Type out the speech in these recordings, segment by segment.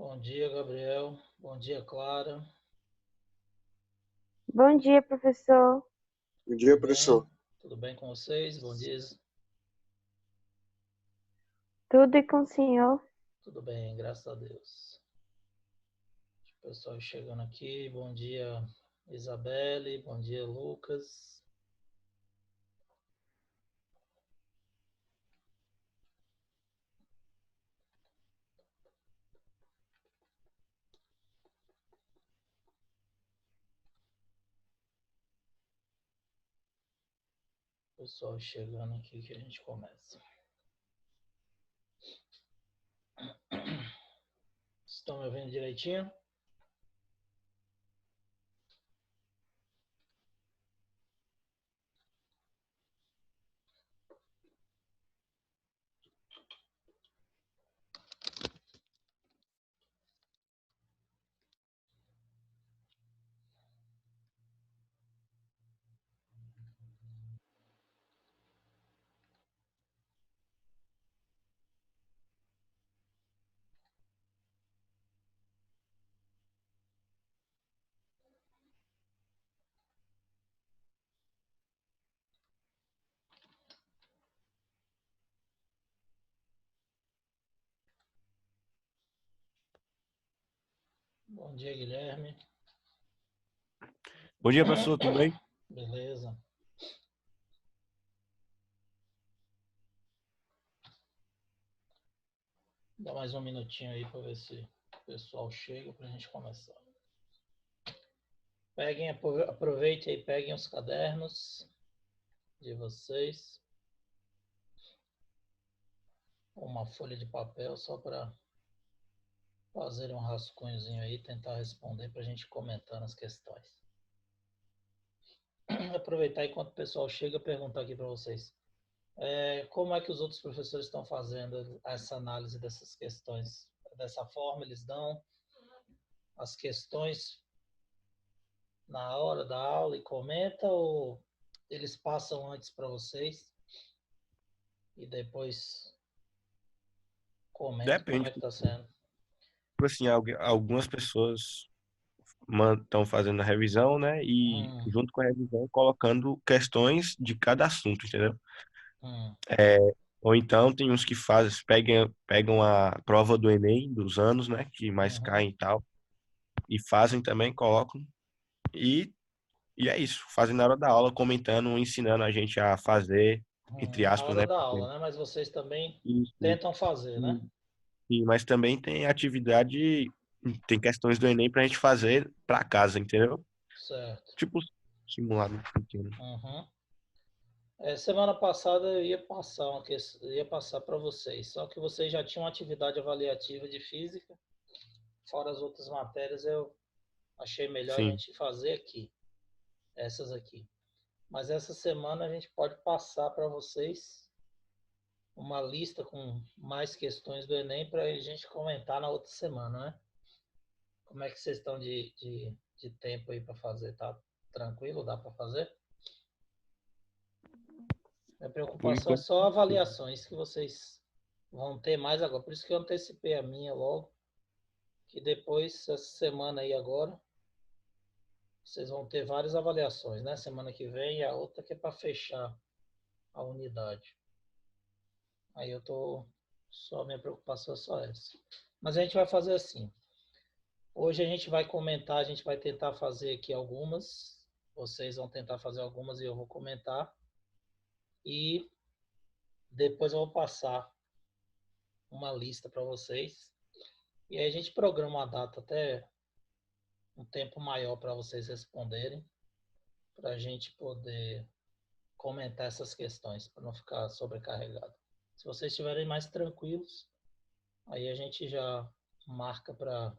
Bom dia, Gabriel. Bom dia, Clara. Bom dia, professor. Bom dia, Tudo bem? professor. Tudo bem com vocês? Bom dia. Tudo e com o senhor? Tudo bem, graças a Deus. O pessoal chegando aqui. Bom dia, Isabelle. Bom dia, Lucas. Pessoal chegando aqui que a gente começa. Estão me ouvindo direitinho? Bom dia, Guilherme. Bom dia, professor, tudo bem? Beleza. Dá mais um minutinho aí para ver se o pessoal chega para a gente começar. Aproveitem aí, peguem os cadernos de vocês. Uma folha de papel só para fazer um rascunhozinho aí, tentar responder para a gente comentar nas questões. Aproveitar enquanto o pessoal chega, perguntar aqui para vocês. Como é que os outros professores estão fazendo essa análise dessas questões? Dessa forma, eles dão as questões na hora da aula e comenta, ou eles passam antes para vocês e depois comentam como Depende. é que está sendo? Tipo assim, algumas pessoas estão fazendo a revisão, né? E Hum, junto com a revisão, colocando questões de cada assunto, entendeu? hum, É, ou então tem uns que pegam a prova do Enem dos anos, né? Que mais uhum, caem e tal. E fazem também, colocam. E, e é isso. Fazem na hora da aula, comentando, ensinando a gente a fazer, entre Na aspas, hora né? da Porque aula, né? Mas vocês também isso, tentam fazer, né? mas também tem atividade, tem questões do Enem pra gente fazer pra casa, entendeu? Certo. Tipo, simulado pequeno. Uhum. Semana passada eu ia passar para vocês, só que vocês já tinham atividade avaliativa de física, fora as outras matérias eu achei melhor a Sim. gente fazer aqui, essas aqui. Mas essa semana a gente pode passar para vocês uma lista com mais questões do Enem para a gente comentar na outra semana, né? Como é que vocês estão de tempo aí para fazer? Tá tranquilo? Dá para fazer? Minha Por preocupação é enquanto, só avaliações que vocês vão ter mais agora. Por isso que eu antecipei a minha logo, que depois, essa semana aí agora, vocês vão ter várias avaliações, né? Semana que vem e a outra que é para fechar a unidade. Aí eu tô, só minha preocupação é só essa. Mas a gente vai fazer assim. Hoje a gente vai comentar, a gente vai tentar fazer aqui algumas. Vocês vão tentar fazer algumas e eu vou comentar. E depois eu vou passar uma lista para vocês. E aí a gente programa uma data até um tempo maior para vocês responderem, para a gente poder comentar essas questões, para não ficar sobrecarregado. Se vocês estiverem mais tranquilos, aí a gente já marca para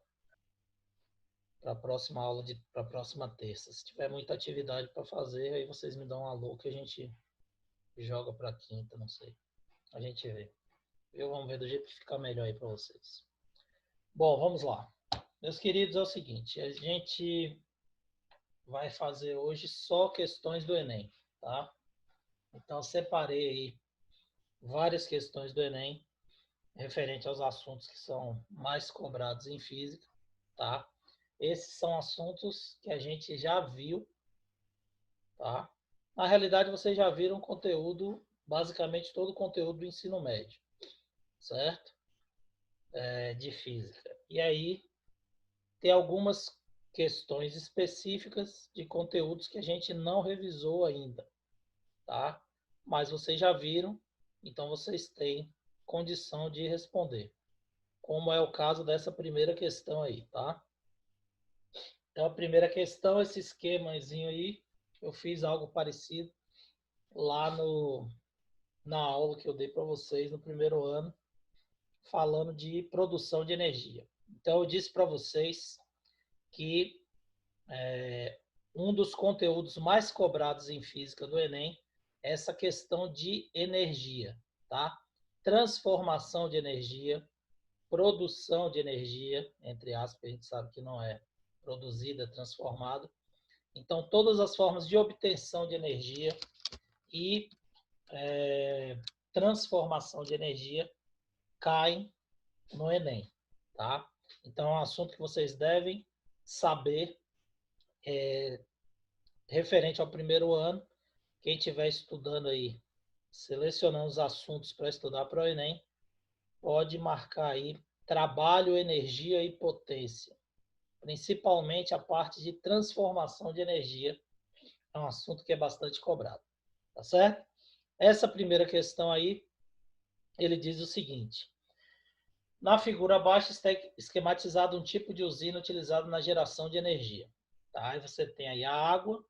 a próxima aula, para a próxima terça. Se tiver muita atividade para fazer, aí vocês me dão um alô que a gente joga para quinta, não sei. A gente vê. Vamos ver do jeito que ficar melhor aí para vocês. Bom, vamos lá. Meus queridos, é o seguinte, a gente vai fazer hoje só questões do Enem, tá? Então, separei aí várias questões do Enem. referente aos assuntos que são mais cobrados em física, tá? Esses são assuntos que a gente já viu, tá? Na realidade, vocês já viram conteúdo, basicamente todo o conteúdo do ensino médio, certo? De física. E aí, tem algumas questões específicas de conteúdos que a gente não revisou ainda, tá? Mas vocês já viram, então vocês têm condição de responder, como é o caso dessa primeira questão aí, tá? Então, a primeira questão, esse esquemazinho aí, eu fiz algo parecido lá na aula que eu dei para vocês no primeiro ano, falando de produção de energia. Então, eu disse para vocês que um dos conteúdos mais cobrados em física do Enem é essa questão de energia, tá? Transformação de energia, produção de energia, entre aspas, a gente sabe que não é produzida, é transformada. Então, todas as formas de obtenção de energia e transformação de energia caem no Enem, tá? Então, é um assunto que vocês devem saber referente ao primeiro ano. Quem estiver estudando aí, selecionando os assuntos para estudar para o Enem, pode marcar aí trabalho, energia e potência. Principalmente a parte de transformação de energia. É um assunto que é bastante cobrado. Tá certo? Essa primeira questão aí, ele diz o seguinte. Na figura abaixo está esquematizado um tipo de usina utilizado na geração de energia. Tá? Aí você tem aí a água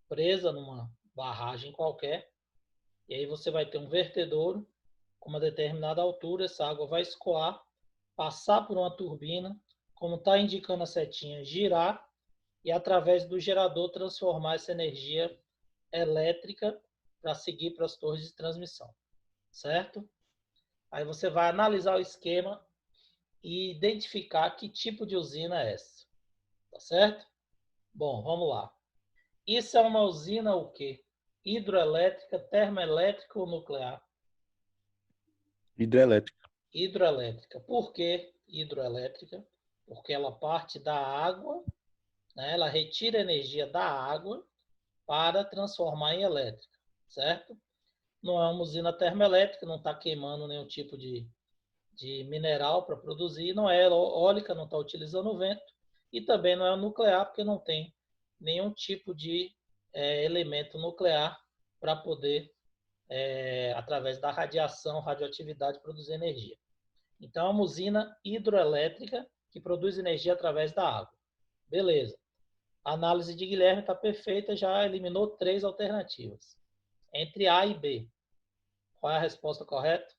presa numa barragem qualquer. E aí você vai ter um vertedouro com uma determinada altura. Essa água vai escoar, passar por uma turbina, como está indicando a setinha, girar e através do gerador transformar essa energia elétrica para seguir para as torres de transmissão, certo? Aí você vai analisar o esquema e identificar que tipo de usina é essa, tá certo? Bom, vamos lá. Isso é uma usina o quê? Hidroelétrica, termoelétrica ou nuclear? Hidrelétrica. Hidroelétrica. Por que hidroelétrica? Porque ela parte da água, né? Ela retira energia da água para transformar em elétrica, certo? Não é uma usina termoelétrica, não está queimando nenhum tipo de mineral para produzir, não é eólica, não está utilizando o vento, e também não é nuclear, porque não tem nenhum tipo de elemento nuclear para poder, através da radiação, radioatividade, produzir energia. Então, é uma usina hidroelétrica que produz energia através da água. Beleza. A análise de Guilherme está perfeita, já eliminou 3 alternativas. Entre A e B. Qual é a resposta correta?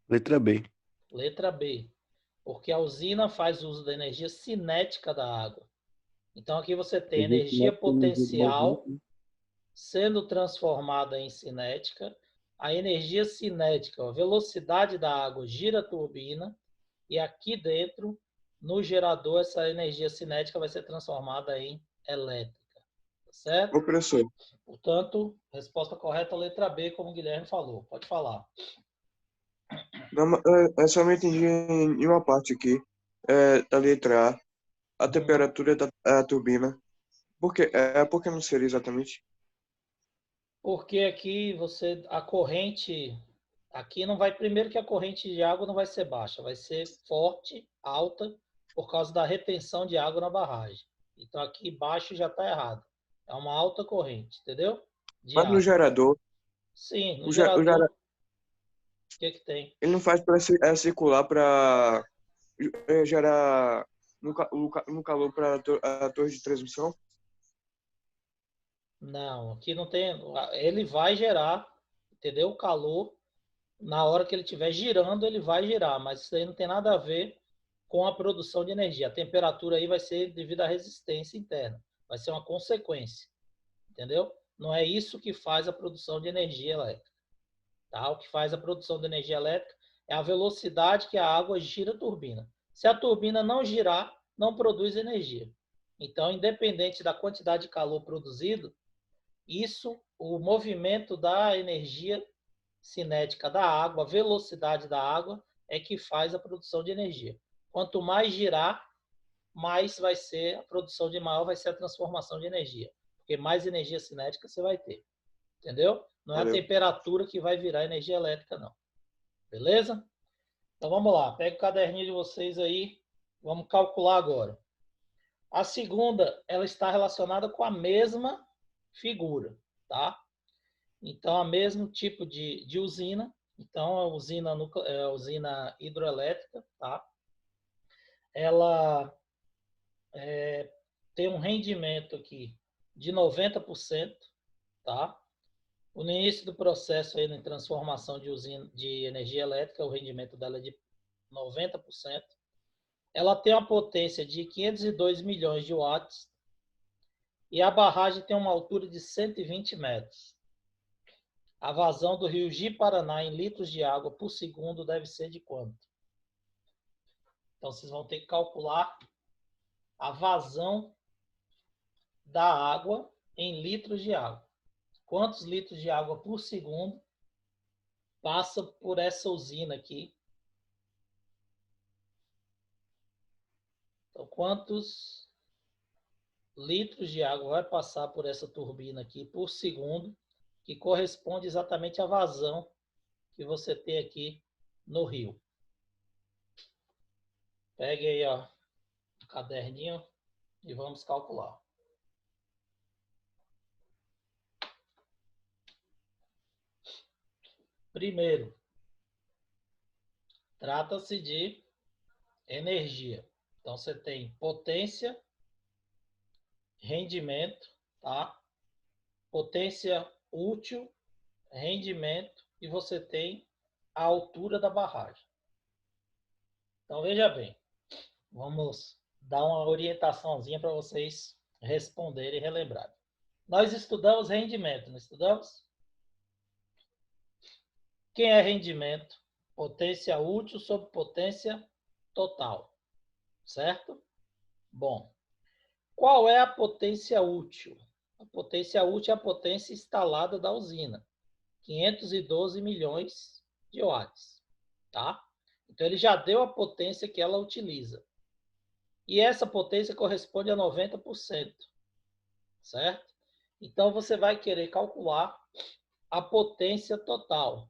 Letra B. Letra B. Porque a usina faz uso da energia cinética da água. Então, aqui você tem energia potencial sendo transformada em cinética. A energia cinética, a velocidade da água gira a turbina. E aqui dentro, no gerador, essa energia cinética vai ser transformada em elétrica. Certo? Ô, professor, Portanto, resposta correta, letra B, como o Guilherme falou. Pode falar. eu só não entendi em uma parte aqui, da letra A, a temperatura da turbina. Por que não seria exatamente? Porque aqui a corrente, aqui não vai, primeiro que a corrente de água não vai ser baixa, vai ser forte, alta, por causa da retenção de água na barragem. Então aqui baixo já está errado. É uma alta corrente, entendeu? De Mas no água. gerador, Sim, no o gerador, o que tem? ele não faz para circular para gerar no calor para a torre de transmissão? Não, aqui não tem. Ele vai gerar, entendeu? O calor, na hora que ele estiver girando, ele vai girar, mas isso aí não tem nada a ver com a produção de energia. A temperatura aí vai ser devido à resistência interna, vai ser uma consequência, entendeu? Não é isso que faz a produção de energia elétrica. Tá? O que faz a produção de energia elétrica é a velocidade que a água gira a turbina. Se a turbina não girar, não produz energia. Então, independente da quantidade de calor produzido, isso, o movimento da energia cinética da água, a velocidade da água, é que faz a produção de energia. Quanto mais girar, mais vai ser a produção de maior vai ser a transformação de energia. Porque mais energia cinética você vai ter. Entendeu? Não é a temperatura que vai virar energia elétrica, não. Beleza? Então vamos lá. Pega o caderninho de vocês aí. Vamos calcular agora. A segunda, ela está relacionada com a mesma figura, tá? Então, o mesmo tipo de usina. Então, a usina hidroelétrica, tá? Ela tem um rendimento aqui de 90%, tá? No início do processo aí de transformação de usina de energia elétrica, o rendimento dela é de 90%. Ela tem uma potência de 502 milhões de watts e a barragem tem uma altura de 120 metros. A vazão do rio Ji-Paraná em litros de água por segundo deve ser de quanto? Então, vocês vão ter que calcular a vazão da água em litros de água. Quantos litros de água por segundo passa por essa usina aqui? Então, quantos litros de água vai passar por essa turbina aqui por segundo, que corresponde exatamente à vazão que você tem aqui no rio? Pegue aí, ó, o caderninho e vamos calcular. Primeiro, trata-se de energia. Então, você tem potência, rendimento, tá? Potência útil, rendimento, e você tem a altura da barragem. Então, veja bem, vamos dar uma orientaçãozinha para vocês responderem e relembrarem. Nós estudamos rendimento, não estudamos? Quem é rendimento? Potência útil sobre potência total, certo? Bom, qual é a potência útil? A potência útil é a potência instalada da usina, 512 milhões de watts, tá? Então, ele já deu a potência que ela utiliza. E essa potência corresponde a 90%, certo? Então, você vai querer calcular a potência total.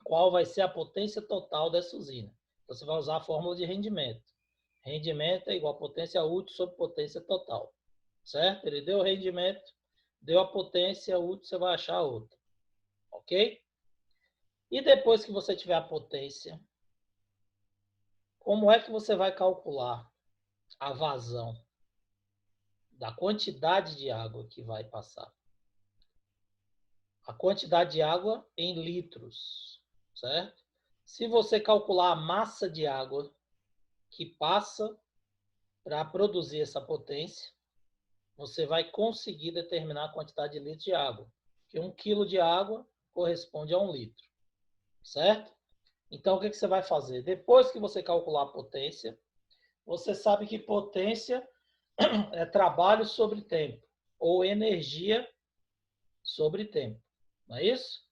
Qual vai ser a potência total dessa usina? Então, você vai usar a fórmula de rendimento. Rendimento é igual a potência útil sobre potência total, certo? Ele deu o rendimento, deu a potência útil, você vai achar outra, ok? E depois que você tiver a potência, como é que você vai calcular a vazão da quantidade de água que vai passar? A quantidade de água em litros, certo? Se você calcular a massa de água que passa para produzir essa potência, você vai conseguir determinar a quantidade de litros de água. Porque 1 quilo de água corresponde a 1 litro, certo? Então, o que você vai fazer? Depois que você calcular a potência, você sabe que potência é trabalho sobre tempo, ou energia sobre tempo, não é isso?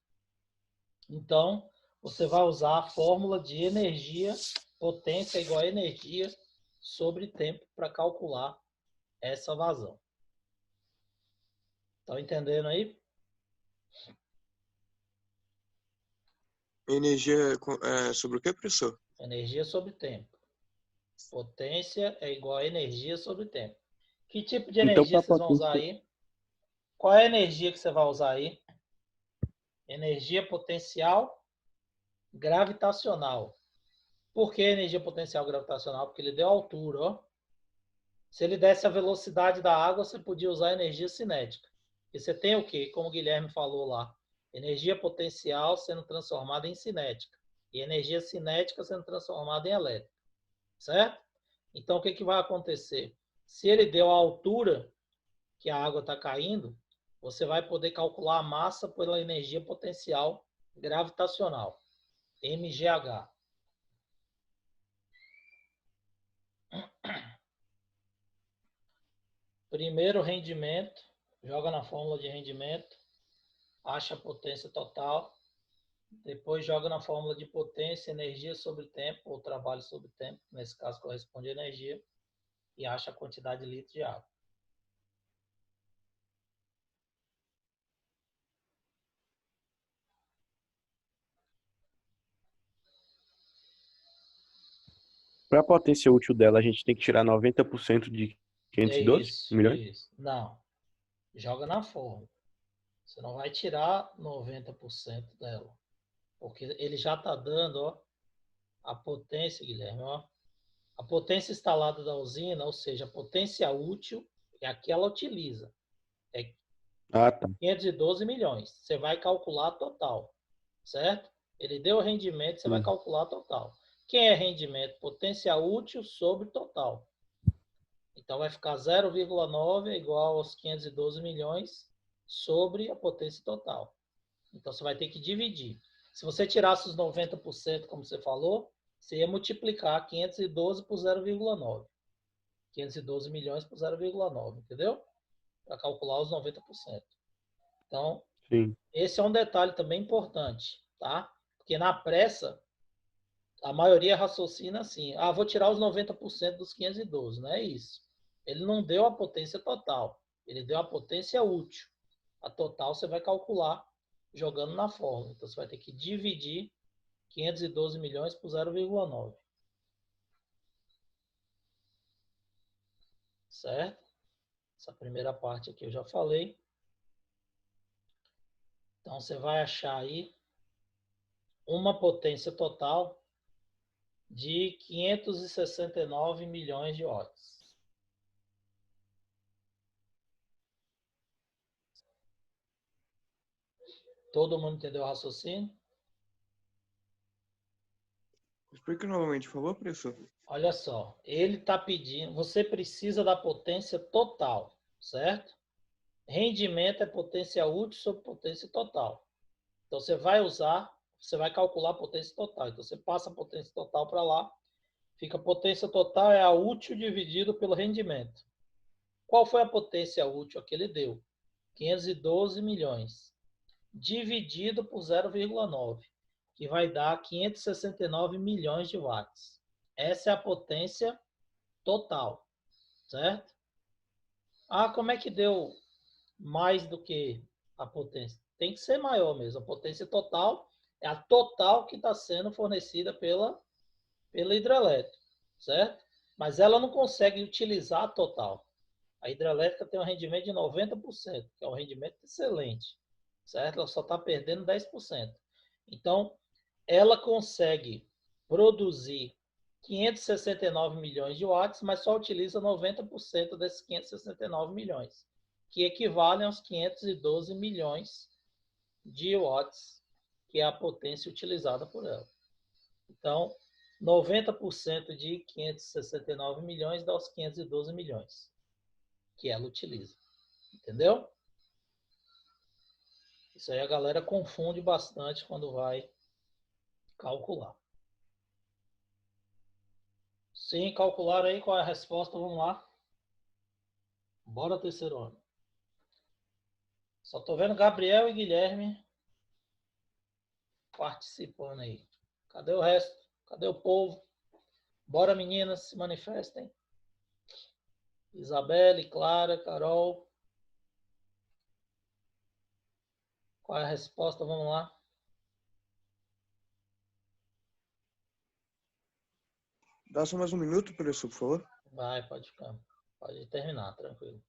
Então, você vai usar a fórmula de energia, potência igual a energia sobre tempo para calcular essa vazão. Estão entendendo aí? Energia sobre o que, professor? Energia sobre tempo. Potência é igual a energia sobre tempo. Que tipo de Então, energia para vocês vão usar aí? Qual é a energia que você vai usar aí? Energia potencial gravitacional. Por que energia potencial gravitacional? Porque ele deu altura, ó. Se ele desse a velocidade da água, você podia usar energia cinética. E você tem o quê? Como o Guilherme falou lá, energia potencial sendo transformada em cinética e energia cinética sendo transformada em elétrica, certo? Então, o que vai acontecer? Se ele deu a altura que a água está caindo, você vai poder calcular a massa pela energia potencial gravitacional, MGH. Primeiro rendimento, joga na fórmula de rendimento, acha a potência total, Depois joga na fórmula de potência, energia sobre tempo, ou trabalho sobre tempo, nesse caso corresponde a energia, e acha a quantidade de litros de água. Para a potência útil dela, a gente tem que tirar 90% de É 512 isso, milhões? isso. Não, joga na fórmula. Você não vai tirar 90% dela, porque ele já está dando, ó, a potência, Guilherme, ó, a potência instalada da usina, ou seja, a potência útil, é a que ela utiliza. É Ah, tá. 512 milhões. Você vai calcular total, certo? Ele deu rendimento, você vai Sim. calcular total. Quem é rendimento? Potência útil sobre total. Então vai ficar 0,9 é igual aos 512 milhões sobre a potência total. Então você vai ter que dividir. Se você tirasse os 90%, como você falou, você ia multiplicar 512 por 0,9. 512 milhões por 0,9, entendeu? Para calcular os 90%. Então, Sim. esse é um detalhe também importante, tá? Porque na pressa, a maioria raciocina assim: ah, vou tirar os 90% dos 512. Não é isso. Ele não deu a potência total, ele deu a potência útil. A total você vai calcular jogando na fórmula. Então você vai ter que dividir 512 milhões por 0,9. Certo? Essa primeira parte aqui eu já falei. Então você vai achar aí uma potência total de 569 milhões de watts. Todo mundo entendeu o raciocínio? Explique novamente, por favor, professor. Olha só, ele está pedindo, você precisa da potência total, certo? Rendimento é potência útil sobre potência total. Então você vai usar, você vai calcular a potência total. Então você passa a potência total para lá, fica a potência total é a útil dividido pelo rendimento. Qual foi a potência útil que ele deu? 512 milhões, dividido por 0,9, que vai dar 569 milhões de watts. Essa é a potência total, certo? Ah, como é que deu mais do que a potência? Tem que ser maior mesmo. A potência total é a total que está sendo fornecida pela hidrelétrica, certo? Mas ela não consegue utilizar a total. A hidrelétrica tem um rendimento de 90%, que é um rendimento excelente, certo? Ela só está perdendo 10%. Então, ela consegue produzir 569 milhões de watts, mas só utiliza 90% desses 569 milhões, que equivalem aos 512 milhões de watts, que é a potência utilizada por ela. Então, 90% de 569 milhões dá os 512 milhões que ela utiliza. Entendeu? Isso aí a galera confunde bastante quando vai calcular. Sim, calcularam aí qual é a resposta? Vamos lá. Bora, terceiro ano. Só tô vendo Gabriel e Guilherme participando aí. Cadê o resto? Cadê o povo? Bora, meninas, se manifestem. Isabelle, Clara, Carol. Qual é a resposta? Vamos lá. Dá só mais um minuto, professor, por favor. Vai, pode ficar. Pode terminar, tranquilo.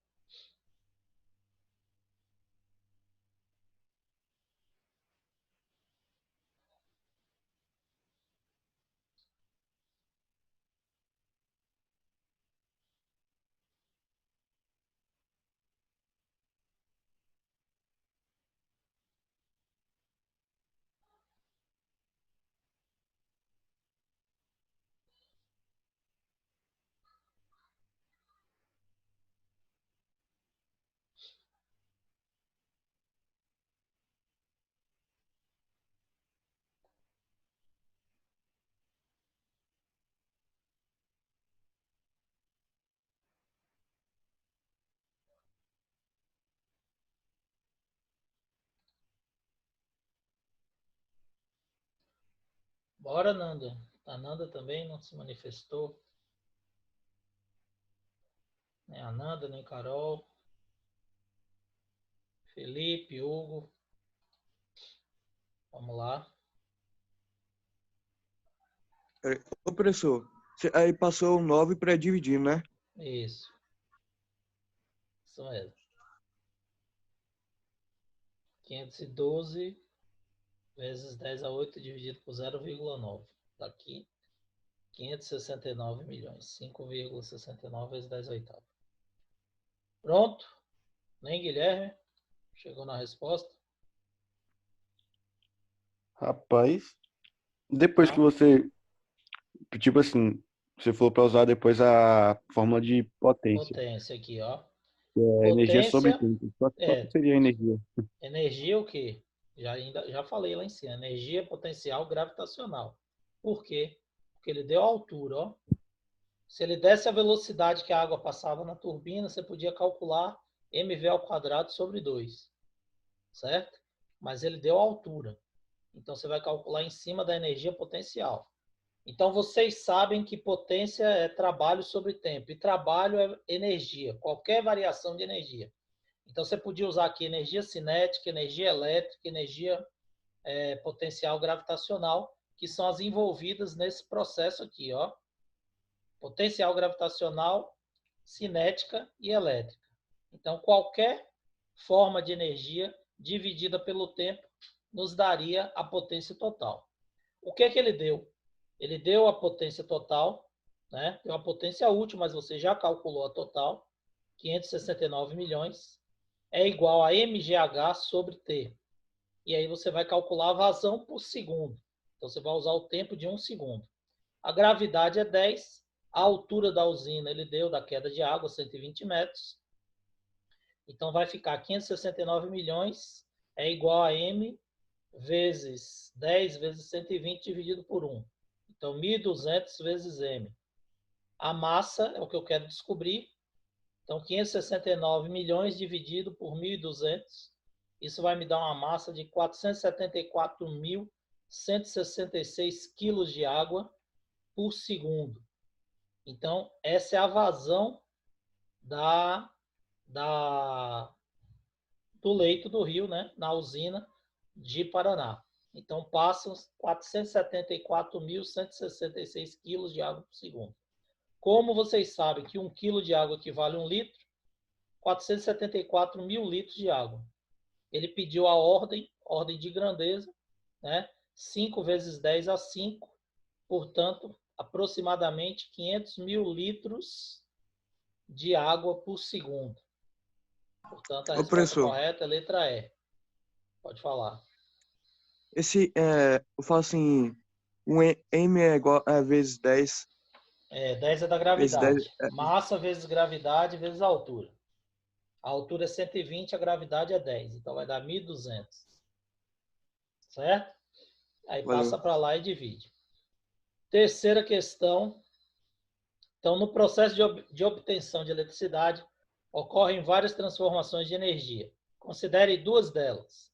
Bora, Nanda. A Nanda também não se manifestou. Nem a Nanda, nem Carol. Felipe, Hugo. Vamos lá. Ô, professor, aí passou o 9 para dividir, né? Isso. Isso mesmo. 512 vezes 10 a 8 dividido por 0,9. Daqui, 569 milhões. 5,69 vezes 10 oitavos. Pronto? Nem Guilherme? Chegou na resposta? Rapaz, depois que Não? você, tipo assim, você falou para usar depois a fórmula de potência, Potência aqui, ó. que é energia sobre Potência tempo. Quanto é seria a energia? energia o quê? Já falei lá em cima. Energia potencial gravitacional. Por quê? Porque ele deu a altura, ó. Se ele desse a velocidade que a água passava na turbina, você podia calcular mv ao quadrado sobre 2, certo? Mas ele deu a altura. Então você vai calcular em cima da energia potencial. Então vocês sabem que potência é trabalho sobre tempo e trabalho é energia, qualquer variação de energia. Então você podia usar aqui energia cinética, energia elétrica, energia potencial gravitacional, que são as envolvidas nesse processo aqui, ó. Potencial gravitacional, cinética e elétrica. Então qualquer forma de energia dividida pelo tempo nos daria a potência total. O que ele deu? Ele deu a potência total, né? Deu a potência útil, mas você já calculou a total, 569 milhões, é igual a mgh sobre T. E aí você vai calcular a vazão por segundo. Então você vai usar o tempo de 1 segundo. A gravidade é 10, a altura da usina ele deu da queda de água, 120 metros. Então vai ficar 569 milhões é igual a m vezes 10 vezes 120 dividido por 1. Então, 1.200 vezes m. A massa é o que eu quero descobrir. Então, 569 milhões dividido por 1.200. Isso vai me dar uma massa de 474.166 quilos de água por segundo. Então, essa é a vazão do leito do rio, né, na usina de Paraná. Então, passam 474.166 quilos de água por segundo. Como vocês sabem que 1 quilo de água equivale a 1 litro, 474 mil litros de água. Ele pediu a ordem de grandeza, né? 5 vezes 10 a 5, portanto, aproximadamente 500 mil litros de água por segundo. Portanto, a Ô, resposta professor, correta é a letra E. Pode falar. eu falo assim, m é igual a vezes 10, 10 é da vezes 10, gravidade. Massa vezes gravidade vezes altura. A altura é 120, a gravidade é 10. Então vai dar 1.200. Certo? Aí passa valeu. para lá e divide. Terceira questão. Então, no processo de obtenção de eletricidade, ocorrem várias transformações de energia. Considere duas delas.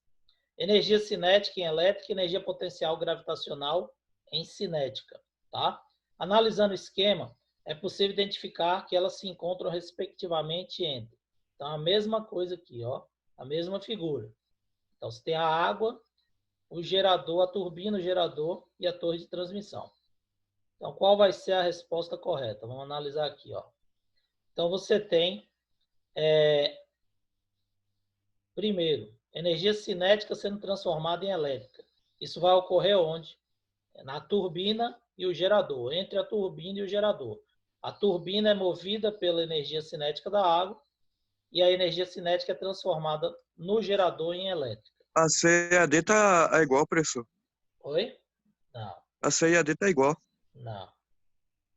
Energia cinética em elétrica e energia potencial gravitacional em cinética. Tá? Analisando o esquema, é possível identificar que elas se encontram respectivamente entre. Então, a mesma coisa aqui, ó, a mesma figura. Então, você tem a água, o gerador, a turbina, o gerador e a torre de transmissão. Então, qual vai ser a resposta correta? Vamos analisar aqui, ó. Então, você tem, primeiro, energia cinética sendo transformada em elétrica. Isso vai ocorrer onde? Na turbina e o gerador, entre a turbina e o gerador. A turbina é movida pela energia cinética da água e a energia cinética é transformada no gerador em elétrica. A C e a D é igual, professor. Oi? Não, A C e a D tá igual. não.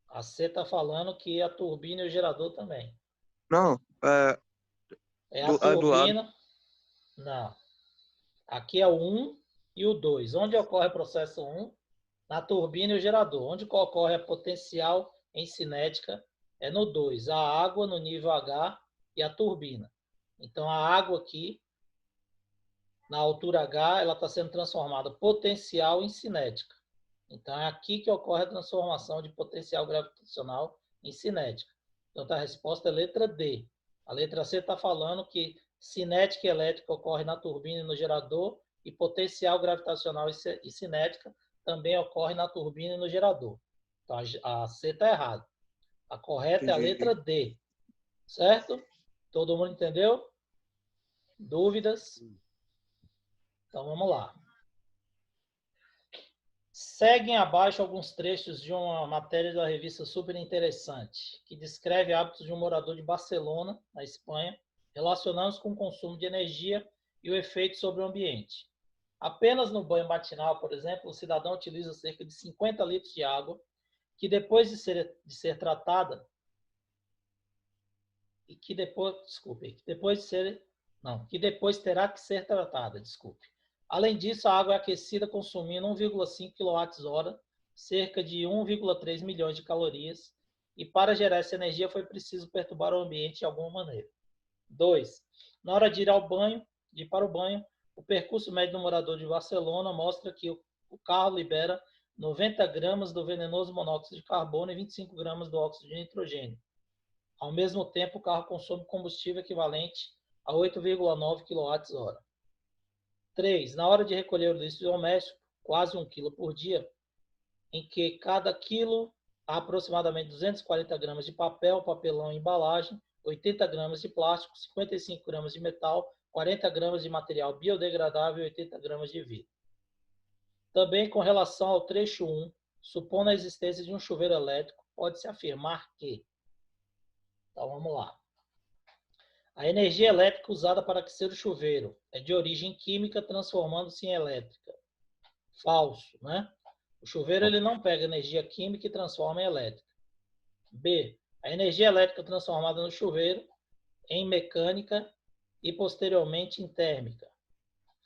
A C está falando que a turbina e o gerador também. Não, É a do lado. turbina? Não. Aqui é o 1 e o 2. Onde ocorre o processo 1? Na turbina e o gerador. Onde ocorre a potencial em cinética é no 2. A água no nível H e a turbina. Então, a água aqui, na altura H, ela está sendo transformada potencial em cinética. Então, é aqui que ocorre a transformação de potencial gravitacional em cinética. Então, a resposta é letra D. A letra C está falando que cinética e elétrica ocorre na turbina e no gerador, e potencial gravitacional e cinética também ocorre na turbina e no gerador. Então, a C está errada. A correta é a letra D. Certo? Todo mundo entendeu? Dúvidas? Então, vamos lá. Seguem abaixo alguns trechos de uma matéria da revista Super Interessante, que descreve hábitos de um morador de Barcelona, na Espanha, relacionados com o consumo de energia e o efeito sobre o ambiente. Apenas no banho matinal, por exemplo, o cidadão utiliza cerca de 50 litros de água, que depois de ser tratada, e que depois terá que ser tratada, desculpe. Além disso, a água é aquecida consumindo 1,5 kWh, cerca de 1,3 milhões de calorias, e para gerar essa energia foi preciso perturbar o ambiente de alguma maneira. 2. Na hora de ir para o banho, o percurso médio do morador de Barcelona mostra que o carro libera 90 gramas do venenoso monóxido de carbono e 25 gramas do óxido de nitrogênio. Ao mesmo tempo, o carro consome combustível equivalente a 8,9 kWh. 3. Na hora de recolher o lixo doméstico, quase 1 kg por dia, em que cada quilo há aproximadamente 240 gramas de papel, papelão e embalagem, 80 gramas de plástico, 55 gramas de metal, 40 gramas de material biodegradável e 80 gramas de vidro. Também com relação ao trecho 1, supondo a existência de um chuveiro elétrico, pode-se afirmar que... Então, vamos lá. A energia elétrica usada para aquecer o chuveiro é de origem química, transformando-se em elétrica. Falso, né? O chuveiro ele não pega energia química e transforma em elétrica. B. A energia elétrica transformada no chuveiro em mecânica e posteriormente em térmica.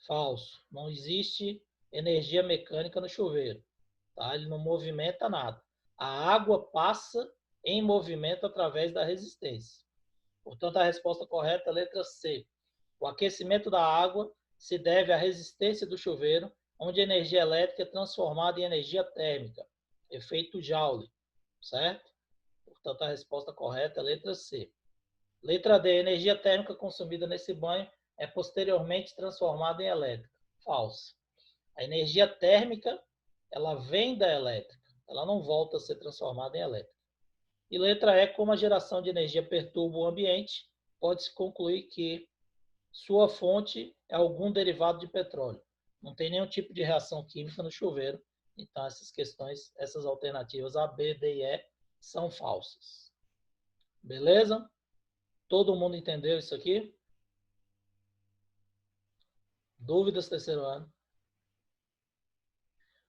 Falso. Não existe energia mecânica no chuveiro. Tá? Ele não movimenta nada. A água passa em movimento através da resistência. Portanto, a resposta correta é a letra C. O aquecimento da água se deve à resistência do chuveiro, onde a energia elétrica é transformada em energia térmica, efeito Joule, certo? Portanto, a resposta correta é a letra C. Letra D. A energia térmica consumida nesse banho é posteriormente transformada em elétrica. Falso. A energia térmica, ela vem da elétrica, ela não volta a ser transformada em elétrica. E letra E, como a geração de energia perturba o ambiente, pode-se concluir que sua fonte é algum derivado de petróleo. Não tem nenhum tipo de reação química no chuveiro. Então, essas questões, essas alternativas A, B, D e E são falsas. Beleza? Todo mundo entendeu isso aqui? Dúvidas, terceiro ano?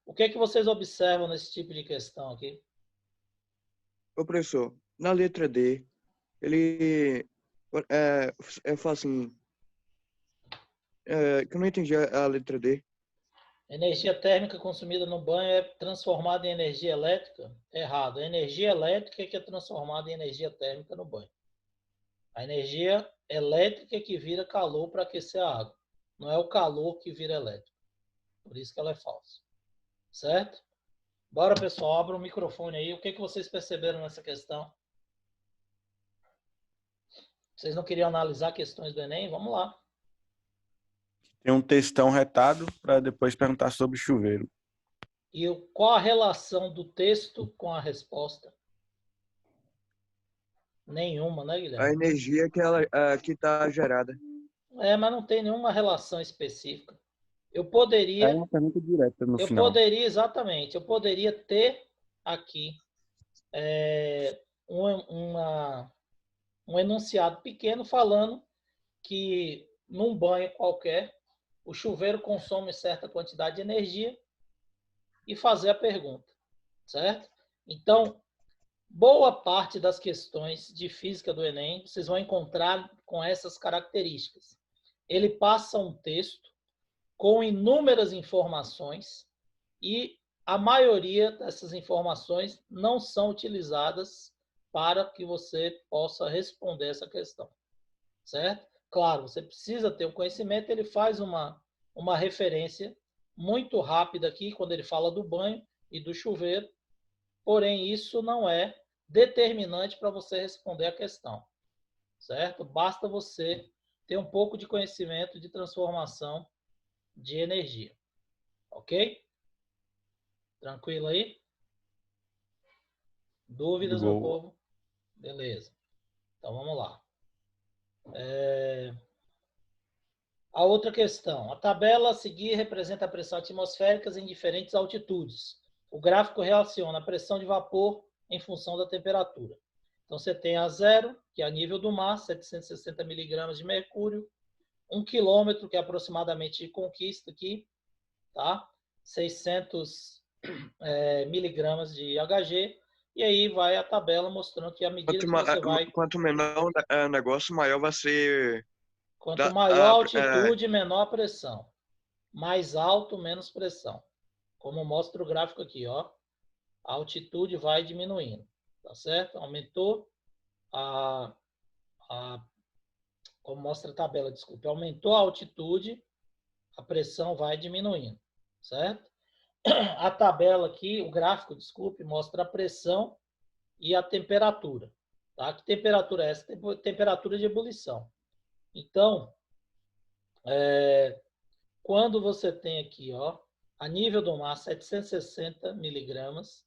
O que é que vocês observam nesse tipo de questão aqui? Ô, professor, na letra D, ele fala assim, que eu não entendi a letra D. Energia térmica consumida no banho é transformada em energia elétrica? Errado. A energia elétrica é que é transformada em energia térmica no banho. A energia elétrica é que vira calor para aquecer a água. Não é o calor que vira elétrico. Por isso que ela é falsa. Certo? Bora, pessoal, abra o microfone aí. O que vocês perceberam nessa questão? Vocês não queriam analisar questões do Enem? Vamos lá. Tem um textão retado para depois perguntar sobre chuveiro. E qual a relação do texto com a resposta? Nenhuma, né, A Guilherme? energia que está gerada. Mas não tem nenhuma relação específica. Eu É poderia... uma pergunta direta no final. Exatamente, eu poderia ter aqui um enunciado pequeno falando que num banho qualquer o chuveiro consome certa quantidade de energia e fazer a pergunta, certo? Então, boa parte das questões de física do Enem vocês vão encontrar com essas características. Ele passa um texto com inúmeras informações e a maioria dessas informações não são utilizadas para que você possa responder essa questão, certo? Claro, você precisa ter o conhecimento, ele faz uma referência muito rápida aqui, quando ele fala do banho, e do chuveiro, porém isso não é determinante para você responder a questão, certo? Basta você ter um pouco de conhecimento de transformação de energia, ok? Tranquilo aí? De Dúvidas, meu boa. povo? Beleza. Então vamos lá. A outra questão. A tabela a seguir representa a pressão atmosférica em diferentes altitudes. O gráfico relaciona a pressão de vapor em função da temperatura. Então você tem a zero, que é a nível do mar, 760 miligramas de mercúrio, 1 quilômetro, que é aproximadamente de conquista aqui, tá? 600 miligramas de Hg, e aí vai a tabela mostrando que à medida que você vai... Quanto menor o negócio, maior vai ser Quanto da, maior a altitude, menor a pressão. Mais alto, menos pressão. Como mostra o gráfico aqui, ó. A altitude vai diminuindo, tá certo? Aumentou como mostra a tabela, desculpe, aumentou a altitude, a pressão vai diminuindo, certo? A tabela aqui, o gráfico, desculpe, mostra a pressão e a temperatura, tá? Que temperatura é essa? Temperatura de ebulição. Então, quando você tem aqui, ó, a nível do mar, 760 miligramas,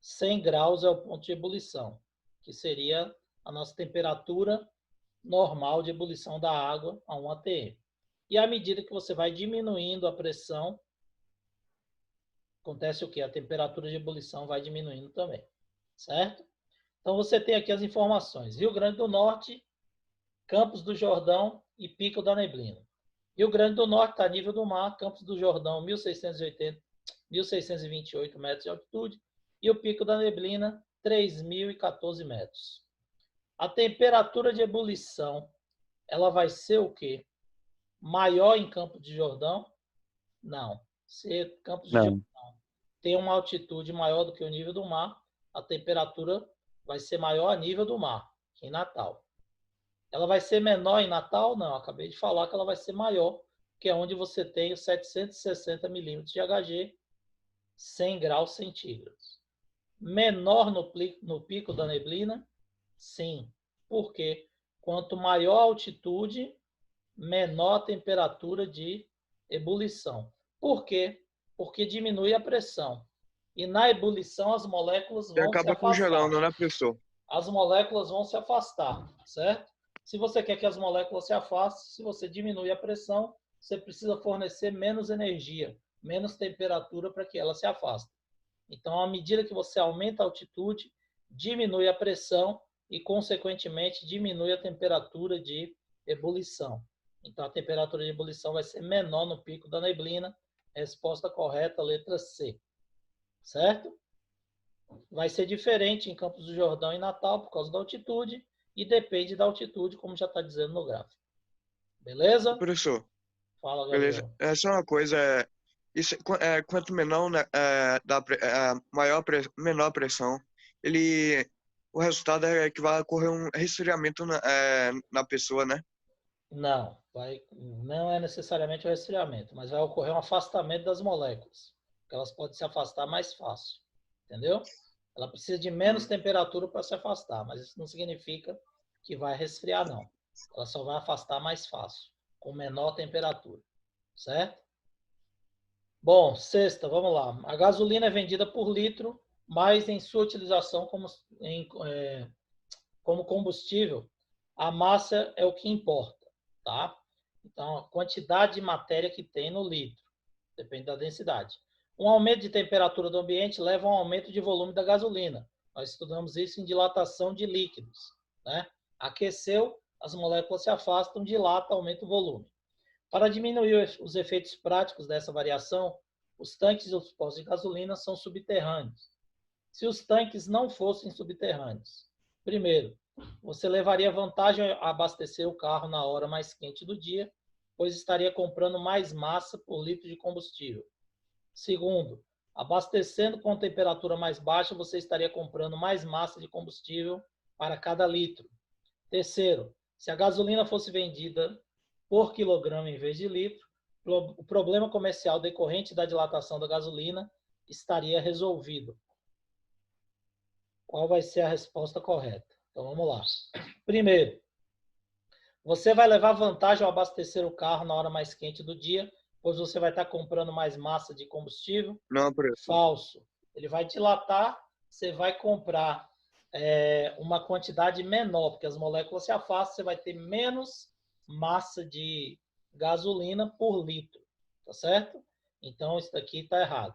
100 graus é o ponto de ebulição, que seria a nossa temperatura normal de ebulição da água a 1 atm. E à medida que você vai diminuindo a pressão, acontece o quê? A temperatura de ebulição vai diminuindo também, certo? Então você tem aqui as informações. Rio Grande do Norte, Campos do Jordão e Pico da Neblina. Rio Grande do Norte está a nível do mar, Campos do Jordão 1.628 metros de altitude e o Pico da Neblina 3.014 metros. A temperatura de ebulição, ela vai ser o quê? Maior em Campos do Jordão? Não. Se Campos do Jordão tem uma altitude maior do que o nível do mar, a temperatura vai ser maior a nível do mar, em Natal. Ela vai ser menor em Natal? Não, acabei de falar que ela vai ser maior, que é onde você tem os 760 milímetros de Hg, 100 graus centígrados. Menor no Pico da Neblina? Sim. Por quê? Quanto maior a altitude, menor a temperatura de ebulição. Por quê? Porque diminui a pressão. E na ebulição as moléculas e vão se acaba afastar. congelando, né, professor? As moléculas vão se afastar, certo? Se você quer que as moléculas se afastem, se você diminui a pressão, você precisa fornecer menos energia, menos temperatura para que elas se afastem. Então, à medida que você aumenta a altitude, diminui a pressão e, consequentemente, diminui a temperatura de ebulição. Então, a temperatura de ebulição vai ser menor no Pico da Neblina. Resposta correta, letra C. Certo? Vai ser diferente em Campos do Jordão e Natal por causa da altitude e depende da altitude, como já está dizendo no gráfico. Beleza? Professor, Fala, beleza. Gabriel. Essa é uma coisa, quanto menor, né, menor pressão, o resultado é que vai ocorrer um resfriamento na pessoa, né? Não, não é necessariamente o resfriamento, mas vai ocorrer um afastamento das moléculas, porque elas podem se afastar mais fácil, entendeu? Ela precisa de menos temperatura para se afastar, mas isso não significa que vai resfriar, não. Ela só vai afastar mais fácil, com menor temperatura, certo? Bom, sexta, vamos lá. A gasolina é vendida por litro, mas em sua utilização como combustível, a massa é o que importa, tá? Então, a quantidade de matéria que tem no litro, depende da densidade. Um aumento de temperatura do ambiente leva a um aumento de volume da gasolina. Nós estudamos isso em dilatação de líquidos, né? Aqueceu, as moléculas se afastam, dilata, aumenta o volume. Para diminuir os efeitos práticos dessa variação, os tanques e os postos de gasolina são subterrâneos. Se os tanques não fossem subterrâneos, primeiro, você levaria vantagem a abastecer o carro na hora mais quente do dia, pois estaria comprando mais massa por litro de combustível. Segundo, abastecendo com temperatura mais baixa, você estaria comprando mais massa de combustível para cada litro. Terceiro, se a gasolina fosse vendida por quilograma em vez de litro, o problema comercial decorrente da dilatação da gasolina estaria resolvido? Qual vai ser a resposta correta? Então, vamos lá. Primeiro, você vai levar vantagem ao abastecer o carro na hora mais quente do dia, pois você vai estar comprando mais massa de combustível? Não, professor. Falso. Ele vai dilatar, você vai comprar uma quantidade menor, porque as moléculas se afastam, você vai ter menos massa de gasolina por litro, tá certo? Então, isso daqui está errado.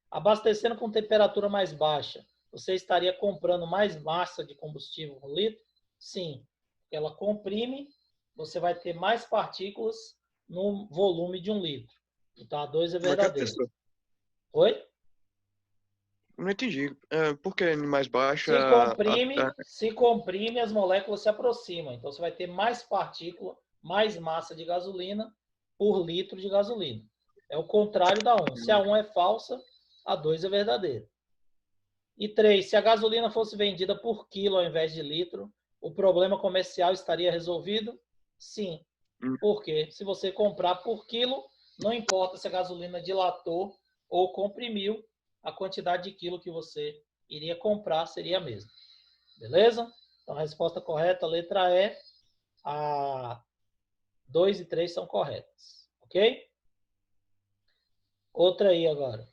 Abastecendo com temperatura mais baixa, você estaria comprando mais massa de combustível por litro? Sim, porque ela comprime, você vai ter mais partículas no volume de 1 litro. Então, a 2 é Mas que verdadeiro. professor? Oi? Não entendi. Por que mais baixa? Se comprime, as moléculas se aproximam. Então, você vai ter mais partícula, mais massa de gasolina por litro de gasolina. É o contrário da 1. Se a 1 é falsa, a 2 é verdadeira. E 3, se a gasolina fosse vendida por quilo ao invés de litro, o problema comercial estaria resolvido? Sim. Porque se você comprar por quilo, não importa se a gasolina dilatou ou comprimiu, a quantidade de quilo que você iria comprar seria a mesma. Beleza? Então, a resposta correta, a letra E, a 2 e 3 são corretas. Ok? Outra aí agora.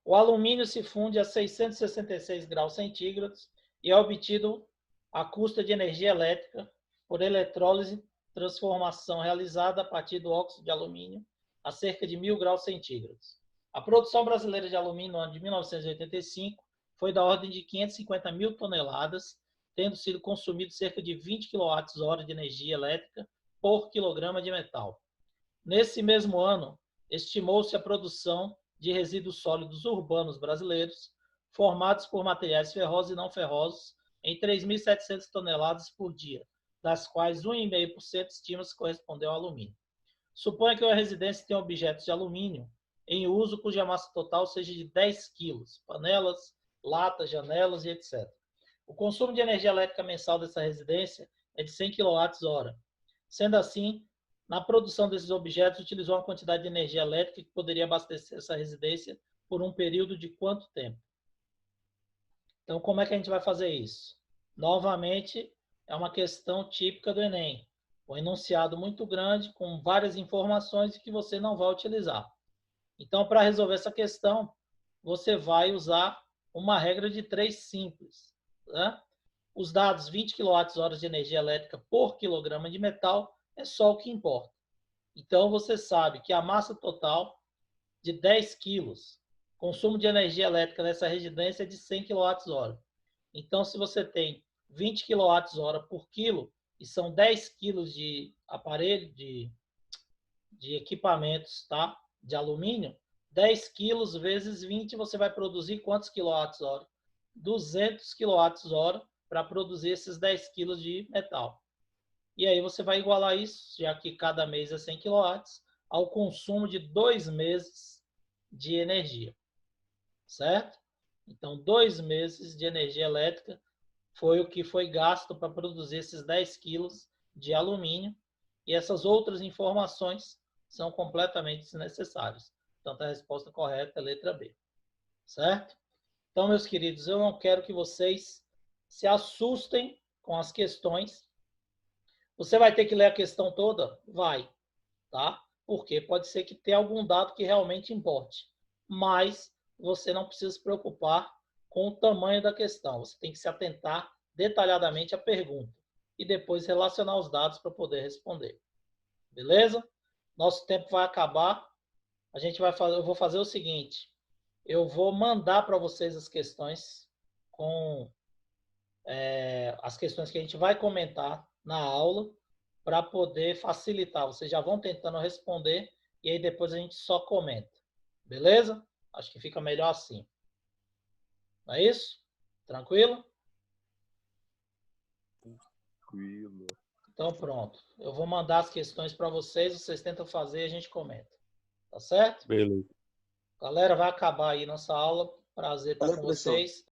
O alumínio se funde a 666 graus centígrados e é obtido à custa de energia elétrica por eletrólise, transformação realizada a partir do óxido de alumínio a cerca de 1.000 graus centígrados. A produção brasileira de alumínio no ano de 1985 foi da ordem de 550 mil toneladas, tendo sido consumido cerca de 20 kWh de energia elétrica por quilograma de metal. Nesse mesmo ano, estimou-se a produção de resíduos sólidos urbanos brasileiros, formados por materiais ferrosos e não ferrosos, em 3.700 toneladas por dia, das quais 1,5% estima-se correspondeu ao alumínio. Suponha que uma residência tenha objetos de alumínio em uso cuja massa total seja de 10 quilos, panelas, latas, janelas e etc. O consumo de energia elétrica mensal dessa residência é de 100 kWh. Sendo assim, na produção desses objetos, utilizou uma quantidade de energia elétrica que poderia abastecer essa residência por um período de quanto tempo? Então, como é que a gente vai fazer isso? Novamente, é uma questão típica do Enem. Um enunciado muito grande, com várias informações que você não vai utilizar. Então, para resolver essa questão, você vai usar uma regra de 3 simples. Né? Os dados 20 kWh de energia elétrica por quilograma de metal é só o que importa. Então, você sabe que a massa total de 10 quilos, consumo de energia elétrica nessa residência é de 100 kWh. Então, se você tem 20 kWh por quilo, e são 10 quilos de aparelho, de equipamentos, tá? De alumínio, 10 quilos vezes 20, você vai produzir quantos quilowatts-hora? 200 kWh para produzir esses 10 quilos de metal. E aí você vai igualar isso, já que cada mês é 100 kW, ao consumo de 2 meses de energia. Certo? Então, 2 meses de energia elétrica foi o que foi gasto para produzir esses 10 quilos de alumínio. E essas outras informações são completamente desnecessárias. Então, a resposta correta é a letra B. Certo? Então, meus queridos, eu não quero que vocês se assustem com as questões. Você vai ter que ler a questão toda? Vai, tá? Porque pode ser que tenha algum dado que realmente importe. Mas você não precisa se preocupar com o tamanho da questão. Você tem que se atentar detalhadamente à pergunta e depois relacionar os dados para poder responder. Beleza? Nosso tempo vai acabar. Eu vou fazer o seguinte. Eu vou mandar para vocês as questões com as questões que a gente vai comentar na aula para poder facilitar. Vocês já vão tentando responder e aí depois a gente só comenta. Beleza? Acho que fica melhor assim. Não é isso? Tranquilo? Tranquilo. Então pronto. Eu vou mandar as questões para vocês tentam fazer e a gente comenta. Tá certo? Beleza. Galera, vai acabar aí nossa aula. Prazer estar Valeu, com professor. vocês.